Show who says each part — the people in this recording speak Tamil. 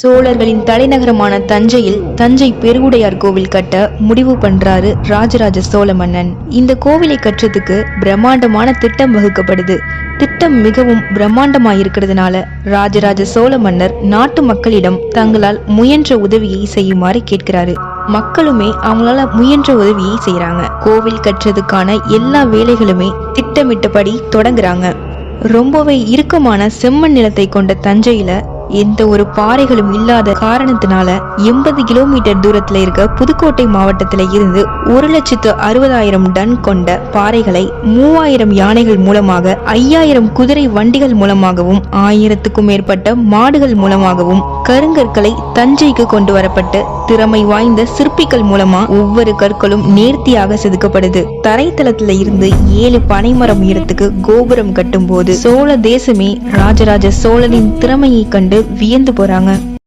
Speaker 1: சோழர்களின் தலைநகரமான தஞ்சையில் தஞ்சை பெருவுடையார் கோவில் கட்ட முடிவு பண்றாரு ராஜராஜ சோழ மன்னன். இந்த கோவிலை கட்டுறதுக்கு பிரம்மாண்டமான திட்டம் வகுக்கப்படுது. திட்டம் மிகவும் பிரம்மாண்டமாயிருக்கிறதுனால ராஜராஜ சோழ மன்னர் நாட்டு மக்களிடம் தங்களால் முயன்ற உதவியை செய்யுமாறு கேட்கிறாரு. மக்களுமே அவங்களால முயன்ற உதவியை செய்யறாங்க. கோவில் கட்டுறதுக்கான எல்லா வேலைகளுமே திட்டமிட்டபடி தொடங்குறாங்க. ரொம்பவே இறுக்கமான செம்மண் நிலத்தை கொண்ட தஞ்சையில எந்த ஒரு பாறைகளும் இல்லாத காரணத்தினால 80 கிலோமீட்டர் தூரத்துல இருக்க புதுக்கோட்டை மாவட்டத்தில இருந்து 1,60,000 டன் கொண்ட பாறைகளை 3000 யானைகள் மூலமாக, 5000 குதிரை வண்டிகள் மூலமாகவும், 1000க்கும் மேற்பட்ட மாடுகள் மூலமாகவும் கருங்கற்களை தஞ்சைக்கு கொண்டு வரப்பட்டு திறமை வாய்ந்த சிற்பிகள் மூலமா ஒவ்வொரு கற்களும் நேர்த்தியாக செதுக்கப்படுது. தரைத்தளத்துல இருந்து 7 பனைமரம் உயரத்துக்கு கோபுரம் கட்டும் போது சோழ தேசமே ராஜராஜ சோழனின் திறமையை கண்டு வியந்து போறாங்க.